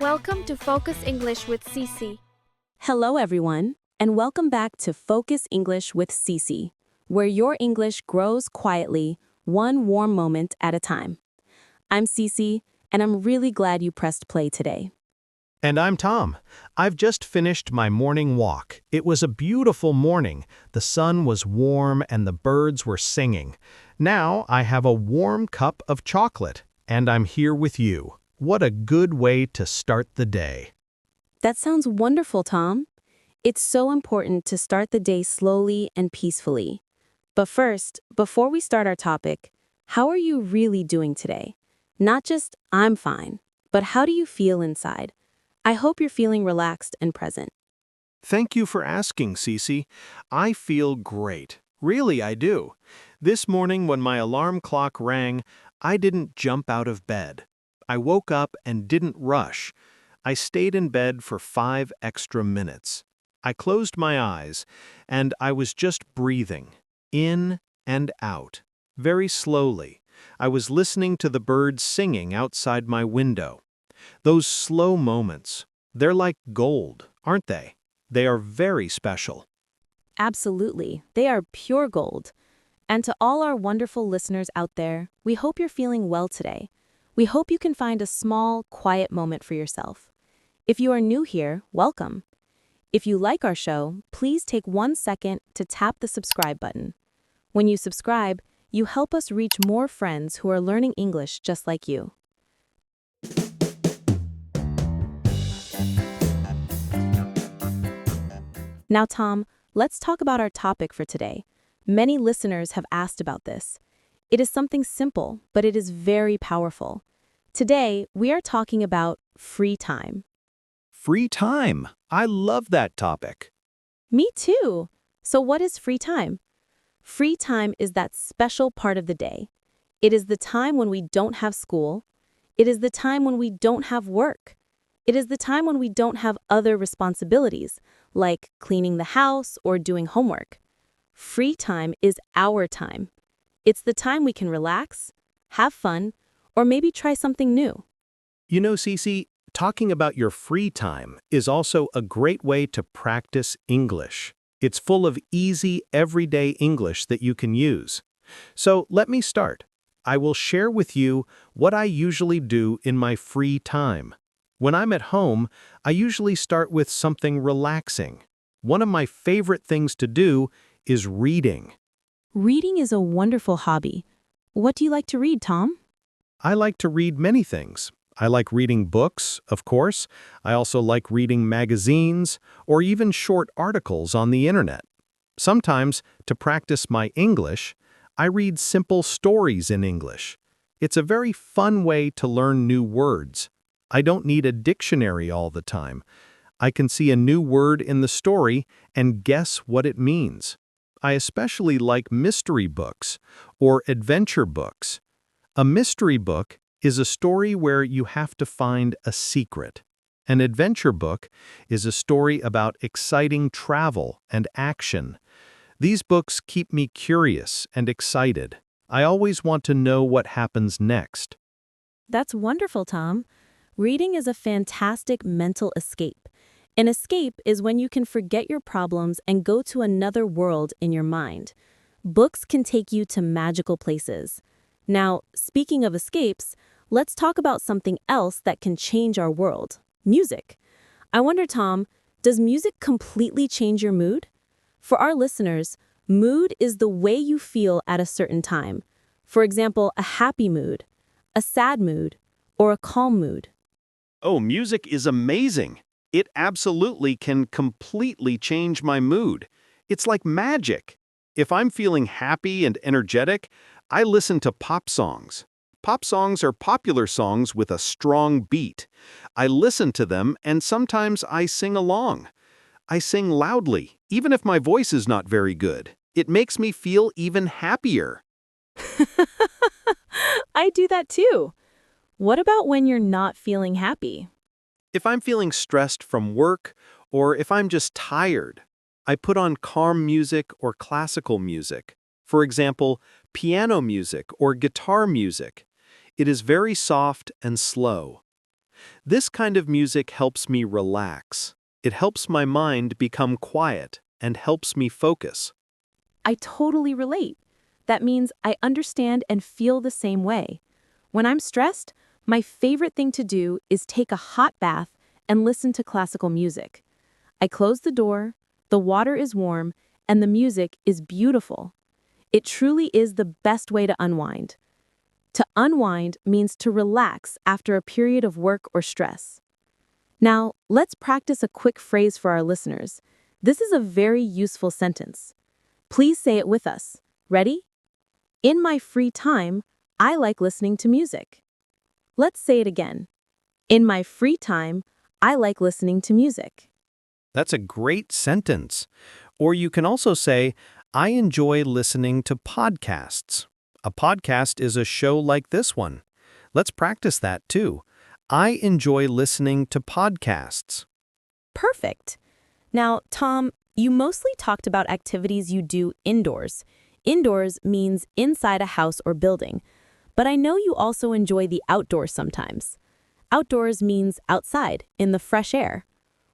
Welcome to Focus English with Cece. Hello, everyone, and welcome back to Focus English with Cece, where your English grows quietly, one warm moment at a time. I'm Cece, and I'm really glad you pressed play today. And I'm Tom. I've just finished my morning walk. It was a beautiful morning. The sun was warm and the birds were singing. Now I have a warm cup of chocolate, and I'm here with you. What a good way to start the day. That sounds wonderful, Tom. It's so important to start the day slowly and peacefully. But first, before we start our topic, how are you really doing today? Not just, I'm fine, but how do you feel inside? I hope you're feeling relaxed and present. Thank you for asking, Cece. I feel great. Really, I do. This morning when my alarm clock rang, I didn't jump out of bed. I woke up and didn't rush. I stayed in bed for 5 extra minutes. I closed my eyes, and I was just breathing, in and out, very slowly. I was listening to the birds singing outside my window. Those slow moments, they're like gold, aren't they? They are very special. Absolutely. They are pure gold. And to all our wonderful listeners out there, we hope you're feeling well today. We hope you can find a small, quiet moment for yourself. If you are new here, welcome. If you like our show, please take 1 second to tap the subscribe button. When you subscribe, you help us reach more friends who are learning English just like you. Now, Tom, let's talk about our topic for today. Many listeners have asked about this. It is something simple, but it is very powerful. Today, we are talking about free time. Free time. I love that topic. Me too. So what is free time? Free time is that special part of the day. It is the time when we don't have school. It is the time when we don't have work. It is the time when we don't have other responsibilities, like cleaning the house or doing homework. Free time is our time. It's the time we can relax, have fun, or maybe try something new. You know, Cece, talking about your free time is also a great way to practice English. It's full of easy, everyday English that you can use. So let me start. I will share with you what I usually do in my free time. When I'm at home, I usually start with something relaxing. One of my favorite things to do is reading. Reading is a wonderful hobby. What do you like to read, Tom? I like to read many things. I like reading books, of course. I also like reading magazines or even short articles on the internet. Sometimes, to practice my English, I read simple stories in English. It's a very fun way to learn new words. I don't need a dictionary all the time. I can see a new word in the story and guess what it means. I especially like mystery books or adventure books. A mystery book is a story where you have to find a secret. An adventure book is a story about exciting travel and action. These books keep me curious and excited. I always want to know what happens next. That's wonderful, Tom. Reading is a fantastic mental escape. An escape is when you can forget your problems and go to another world in your mind. Books can take you to magical places. Now, speaking of escapes, let's talk about something else that can change our world: music. I wonder, Tom, does music completely change your mood? For our listeners, mood is the way you feel at a certain time. For example, a happy mood, a sad mood, or a calm mood. Oh, music is amazing. It absolutely can completely change my mood. It's like magic. If I'm feeling happy and energetic, I listen to pop songs. Pop songs are popular songs with a strong beat. I listen to them and sometimes I sing along. I sing loudly, even if my voice is not very good. It makes me feel even happier. I do that too. What about when you're not feeling happy? If I'm feeling stressed from work or if I'm just tired, I put on calm music or classical music. For example, piano music or guitar music. It is very soft and slow. This kind of music helps me relax. It helps my mind become quiet and helps me focus. I totally relate. That means I understand and feel the same way. When I'm stressed, my favorite thing to do is take a hot bath and listen to classical music. I close the door, the water is warm, and the music is beautiful. It truly is the best way to unwind. To unwind means to relax after a period of work or stress. Now, let's practice a quick phrase for our listeners. This is a very useful sentence. Please say it with us. Ready? In my free time, I like listening to music. Let's say it again. In my free time, I like listening to music. That's a great sentence. Or you can also say, I enjoy listening to podcasts. A podcast is a show like this one. Let's practice that too. I enjoy listening to podcasts. Perfect. Now, Tom, you mostly talked about activities you do indoors. Indoors means inside a house or building. But I know you also enjoy the outdoors sometimes. Outdoors means outside, in the fresh air.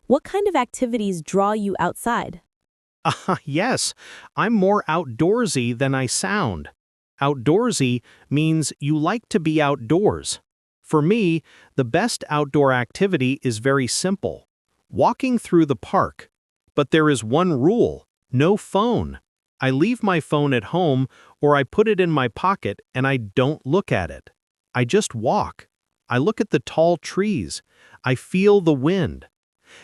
What kind of activities draw you outside? Yes, I'm more outdoorsy than I sound. Outdoorsy means you like to be outdoors. For me, the best outdoor activity is very simple. Walking through the park. But there is one rule: no phone. I leave my phone at home or I put it in my pocket and I don't look at it. I just walk. I look at the tall trees. I feel the wind.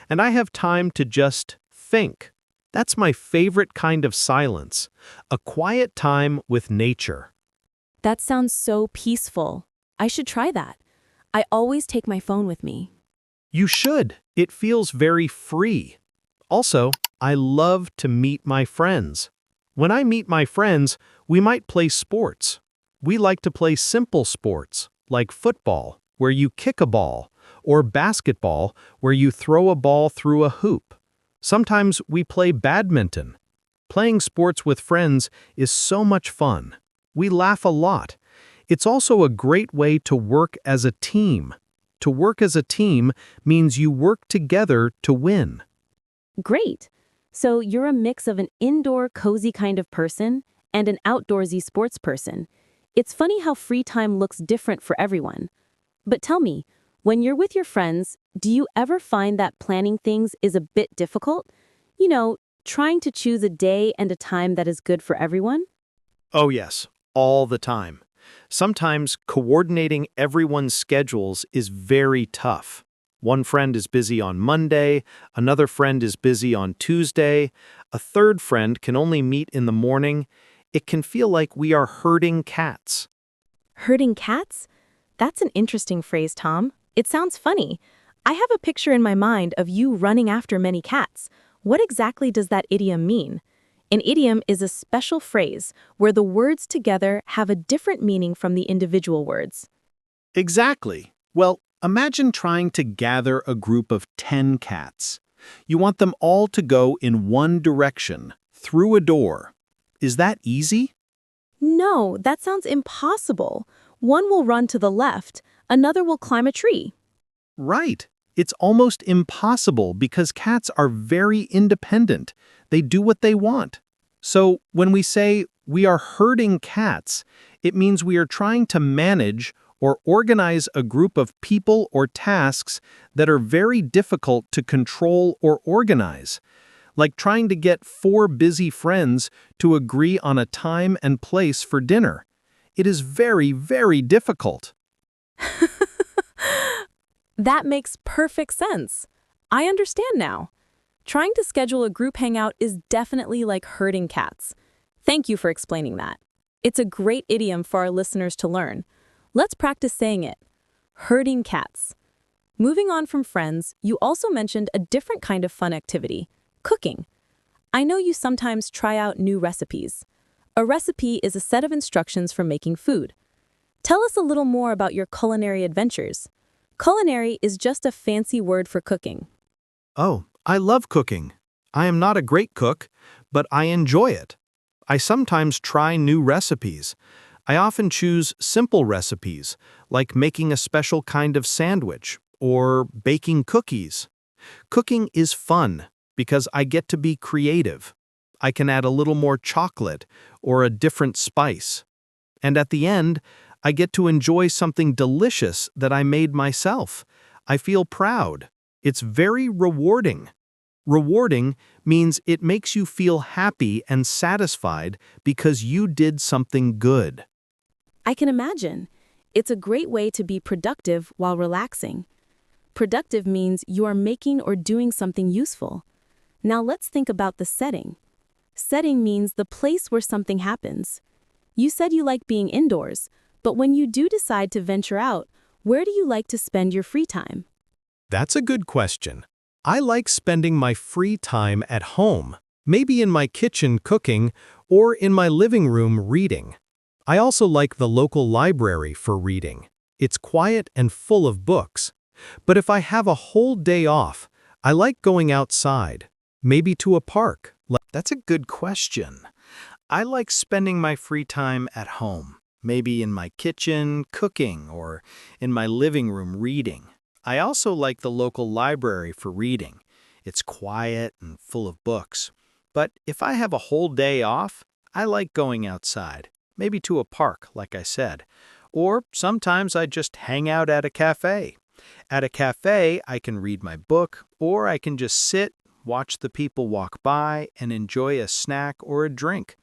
And I have time to just think. That's my favorite kind of silence. A quiet time with nature. That sounds so peaceful. I should try that. I always take my phone with me. You should. It feels very free. Also, I love to meet my friends. When I meet my friends, we might play sports. We like to play simple sports, like football, where you kick a ball, or basketball, where you throw a ball through a hoop. Sometimes we play badminton. Playing sports with friends is so much fun. We laugh a lot. It's also a great way to work as a team. To work as a team means you work together to win. Great. So you're a mix of an indoor, cozy kind of person and an outdoorsy sports person. It's funny how free time looks different for everyone. But tell me, when you're with your friends, do you ever find that planning things is a bit difficult? You know, trying to choose a day and a time that is good for everyone? Oh yes, all the time. Sometimes coordinating everyone's schedules is very tough. One friend is busy on Monday, another friend is busy on Tuesday, a third friend can only meet in the morning. It can feel like we are herding cats. Herding cats? That's an interesting phrase, Tom. It sounds funny. I have a picture in my mind of you running after many cats. What exactly does that idiom mean? An idiom is a special phrase where the words together have a different meaning from the individual words. Exactly. Well, imagine trying to gather a group of 10 cats. You want them all to go in one direction, through a door. Is that easy? No, that sounds impossible. One will run to the left, another will climb a tree. Right. It's almost impossible because cats are very independent. They do what they want. So when we say we are herding cats, it means we are trying to manage or organize a group of people or tasks that are very difficult to control or organize, like trying to get 4 busy friends to agree on a time and place for dinner. It is very, very difficult. That makes perfect sense. I understand now. Trying to schedule a group hangout is definitely like herding cats. Thank you for explaining that. It's a great idiom for our listeners to learn. Let's practice saying it. Herding cats. Moving on from friends, you also mentioned a different kind of fun activity, cooking. I know you sometimes try out new recipes. A recipe is a set of instructions for making food. Tell us a little more about your culinary adventures. Culinary is just a fancy word for cooking. Oh, I love cooking. I am not a great cook, but I enjoy it. I sometimes try new recipes. I often choose simple recipes, like making a special kind of sandwich or baking cookies. Cooking is fun because I get to be creative. I can add a little more chocolate or a different spice. And at the end, I get to enjoy something delicious that I made myself. I feel proud. It's very rewarding. Rewarding means it makes you feel happy and satisfied because you did something good. I can imagine. It's a great way to be productive while relaxing. Productive means you are making or doing something useful. Now let's think about the setting. Setting means the place where something happens. You said you like being indoors, but when you do decide to venture out, where do you like to spend your free time? That's a good question. I like spending my free time at home, maybe in my kitchen cooking or in my living room reading. I also like the local library for reading. It's quiet and full of books. But if I have a whole day off, I like going outside, maybe to a park. That's a good question. I like spending my free time at home, maybe in my kitchen cooking or in my living room reading. I also like the local library for reading. It's quiet and full of books. But if I have a whole day off, I like going outside, maybe to a park, like I said. Or sometimes I just hang out at a cafe. At a cafe, I can read my book, or I can just sit, watch the people walk by, and enjoy a snack or a drink.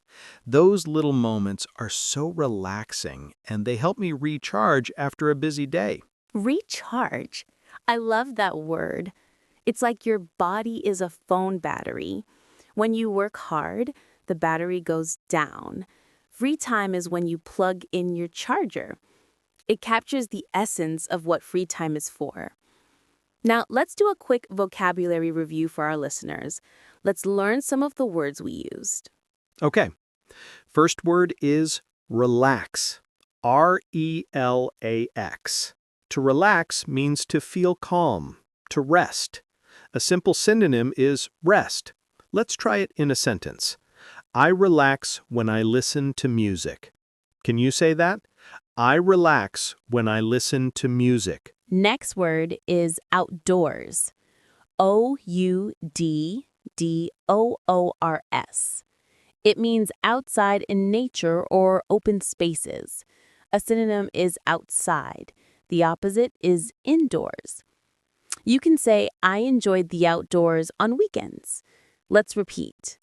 Those little moments are so relaxing, and they help me recharge after a busy day. Recharge. I love that word. It's like your body is a phone battery. When you work hard, the battery goes down. Free time is when you plug in your charger. It captures the essence of what free time is for. Now, let's do a quick vocabulary review for our listeners. Let's learn some of the words we used. Okay. First word is relax. R-E-L-A-X. To relax means to feel calm, to rest. A simple synonym is rest. Let's try it in a sentence. I relax when I listen to music. Can you say that? I relax when I listen to music. Next word is outdoors. O-U-D-D-O-O-R-S. It means outside in nature or open spaces. A synonym is outside. The opposite is indoors. You can say, I enjoyed the outdoors on weekends. Let's repeat.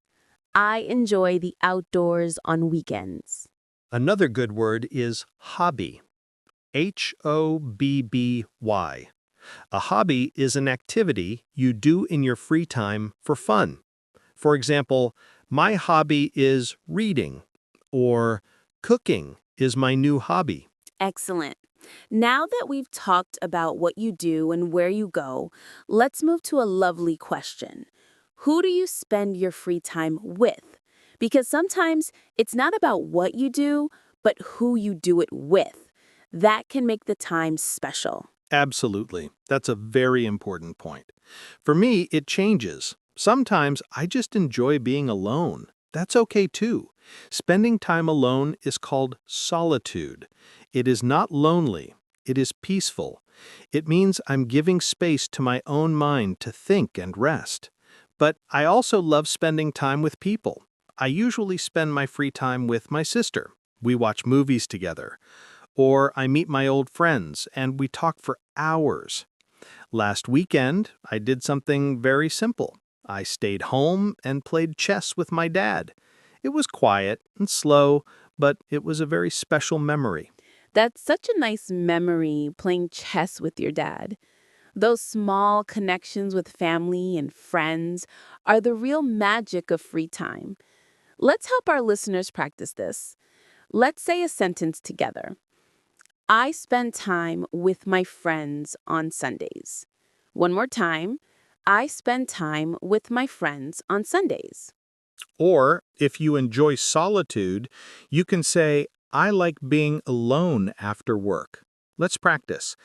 I enjoy the outdoors on weekends. Another good word is hobby. H-O-B-B-Y. A hobby is an activity you do in your free time for fun. For example, my hobby is reading, or cooking is my new hobby. Excellent. Now that we've talked about what you do and where you go, let's move to a lovely question. Who do you spend your free time with? Because sometimes it's not about what you do, but who you do it with. That can make the time special. Absolutely. That's a very important point. For me, it changes. Sometimes I just enjoy being alone. That's okay too. Spending time alone is called solitude. It is not lonely. It is peaceful. It means I'm giving space to my own mind to think and rest. But I also love spending time with people. I usually spend my free time with my sister. We watch movies together. Or I meet my old friends and we talk for hours. Last weekend, I did something very simple. I stayed home and played chess with my dad. It was quiet and slow, but it was a very special memory. That's such a nice memory, playing chess with your dad. Those small connections with family and friends are the real magic of free time. Let's help our listeners practice this. Let's say a sentence together. I spend time with my friends on Sundays. One more time. I spend time with my friends on Sundays. Or, if you enjoy solitude, you can say, I like being alone after work. Let's practice.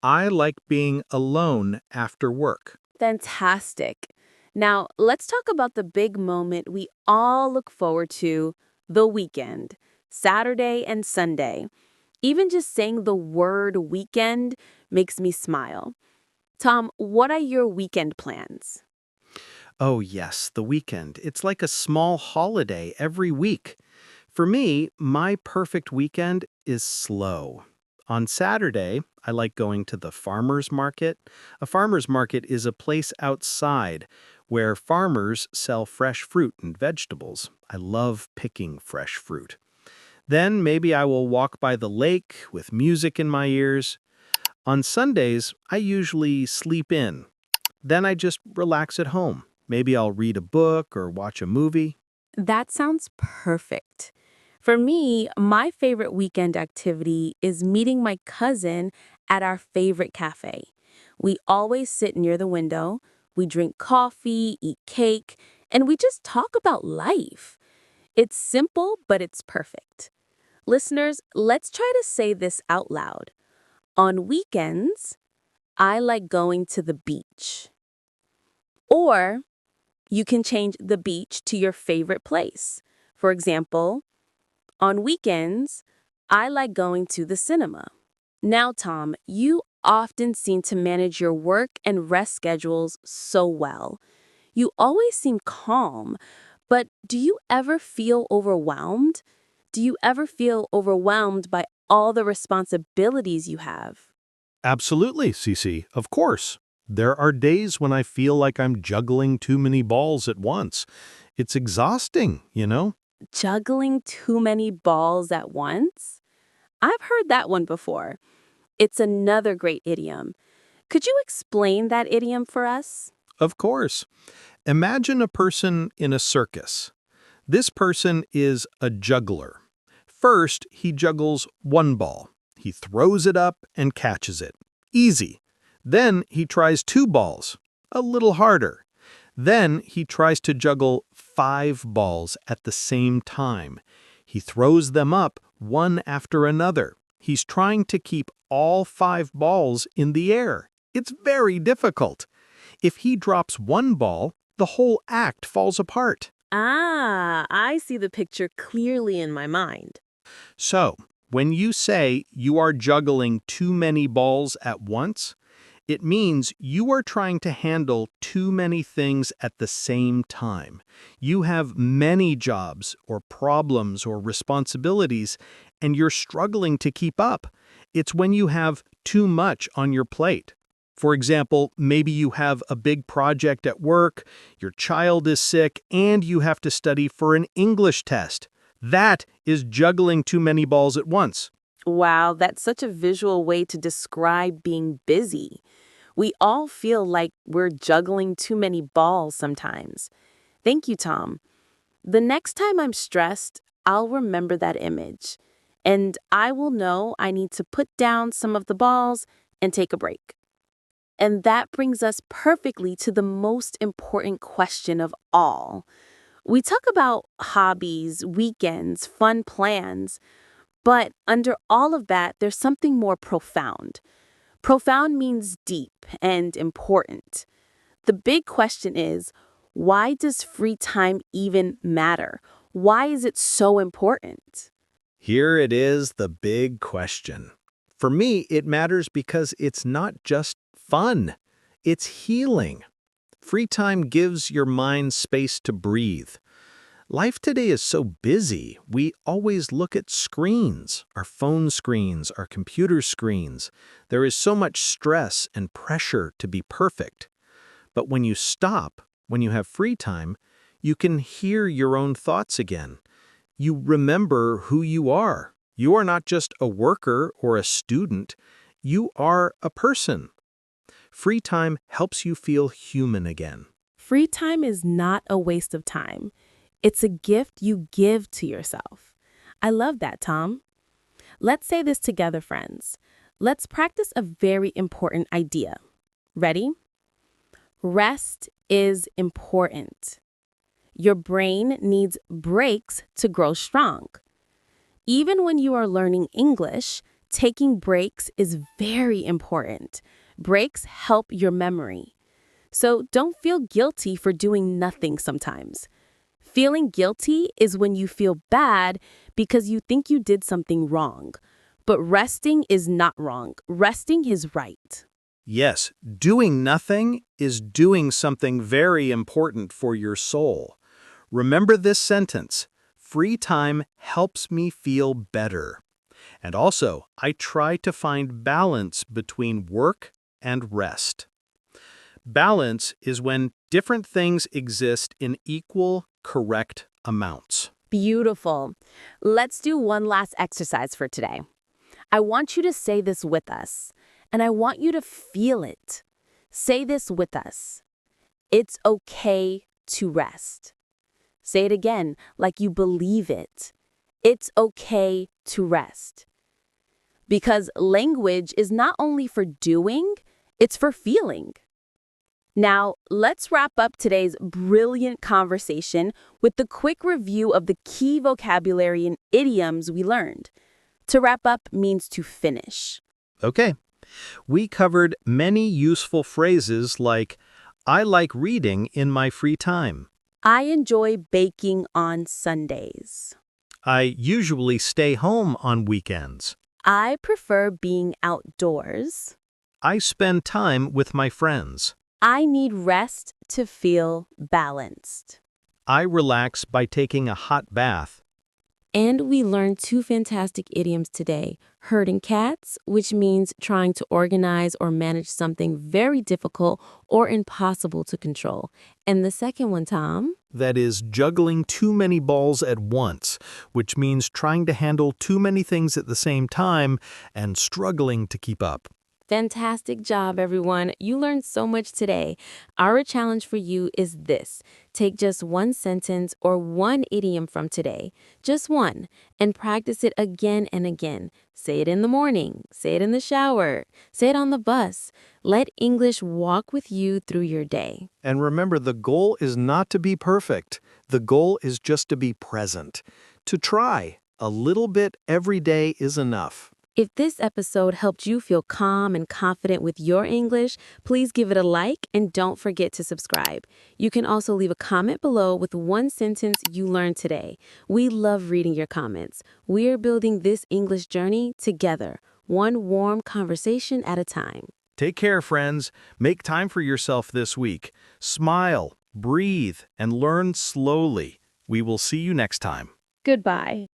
I like being alone after work. Fantastic. Now, let's talk about the big moment we all look forward to, the weekend, Saturday and Sunday. Even just saying the word weekend makes me smile. Tom, what are your weekend plans? Oh, yes, the weekend. It's like a small holiday every week. For me, my perfect weekend is slow. On Saturday, I like going to the farmer's market. A farmer's market is a place outside where farmers sell fresh fruit and vegetables. I love picking fresh fruit. Then maybe I will walk by the lake with music in my ears. On Sundays, I usually sleep in. Then I just relax at home. Maybe I'll read a book or watch a movie. That sounds perfect. For me, my favorite weekend activity is meeting my cousin at our favorite cafe. We always sit near the window, we drink coffee, eat cake, and we just talk about life. It's simple, but it's perfect. Listeners, let's try to say this out loud. On weekends, I like going to the beach. Or you can change the beach to your favorite place. For example, on weekends, I like going to the cinema. Now, Tom, you often seem to manage your work and rest schedules so well. You always seem calm, but do you ever feel overwhelmed? Do you ever feel overwhelmed by all the responsibilities you have? Absolutely, Cece, of course. There are days when I feel like I'm juggling too many balls at once. It's exhausting. Juggling too many balls at once? I've heard that one before. It's another great idiom. Could you explain that idiom for us? Of course. Imagine a person in a circus. This person is a juggler. First, he juggles one ball. He throws it up and catches it. Easy. Then he tries two balls. A little harder. Then he tries to juggle 5 balls at the same time. He throws them up one after another. He's trying to keep all 5 balls in the air. It's very difficult. If he drops one ball, the whole act falls apart. Ah, I see the picture clearly in my mind. So, when you say you are juggling too many balls at once, it means you are trying to handle too many things at the same time. You have many jobs or problems or responsibilities, and you're struggling to keep up. It's when you have too much on your plate. For example, maybe you have a big project at work, your child is sick, and you have to study for an English test. That is juggling too many balls at once. Wow, that's such a visual way to describe being busy. We all feel like we're juggling too many balls sometimes. Thank you, Tom. The next time I'm stressed, I'll remember that image. And I will know I need to put down some of the balls and take a break. And that brings us perfectly to the most important question of all. We talk about hobbies, weekends, fun plans, but under all of that, there's something more profound. Profound means deep and important. The big question is, why does free time even matter? Why is it so important? Here it is, the big question. For me, it matters because it's not just fun. It's healing. Free time gives your mind space to breathe. Life today is so busy, we always look at screens, our phone screens, our computer screens. There is so much stress and pressure to be perfect. But when you stop, when you have free time, you can hear your own thoughts again. You remember who you are. You are not just a worker or a student. You are a person. Free time helps you feel human again. Free time is not a waste of time. It's a gift you give to yourself. I love that, Tom. Let's say this together, friends. Let's practice a very important idea. Ready? Rest is important. Your brain needs breaks to grow strong. Even when you are learning English, taking breaks is very important. Breaks help your memory. So don't feel guilty for doing nothing sometimes. Feeling guilty is when you feel bad because you think you did something wrong. But resting is not wrong. Resting is right. Yes, doing nothing is doing something very important for your soul. Remember this sentence: free time helps me feel better. And also, I try to find balance between work and rest. Balance is when different things exist in equal, correct amounts. Beautiful. Let's do one last exercise for today. I want you to say this with us, and I want you to feel it. Say this with us. It's okay to rest. Say it again, like you believe it. It's okay to rest. Because language is not only for doing, it's for feeling. Now, let's wrap up today's brilliant conversation with the quick review of the key vocabulary and idioms we learned. To wrap up means to finish. Okay. We covered many useful phrases like, I like reading in my free time. I enjoy baking on Sundays. I usually stay home on weekends. I prefer being outdoors. I spend time with my friends. I need rest to feel balanced. I relax by taking a hot bath. And we learned two fantastic idioms today. Herding cats, which means trying to organize or manage something very difficult or impossible to control. And the second one, Tom? That is juggling too many balls at once, which means trying to handle too many things at the same time and struggling to keep up. Fantastic job, everyone. You learned so much today. Our challenge for you is this. Take just one sentence or one idiom from today, just one, and practice it again and again. Say it in the morning. Say it in the shower. Say it on the bus. Let English walk with you through your day. And remember, the goal is not to be perfect. The goal is just to be present. To try. A little bit every day is enough. If this episode helped you feel calm and confident with your English, please give it a like and don't forget to subscribe. You can also leave a comment below with one sentence you learned today. We love reading your comments. We're building this English journey together, one warm conversation at a time. Take care, friends. Make time for yourself this week. Smile, breathe, and learn slowly. We will see you next time. Goodbye.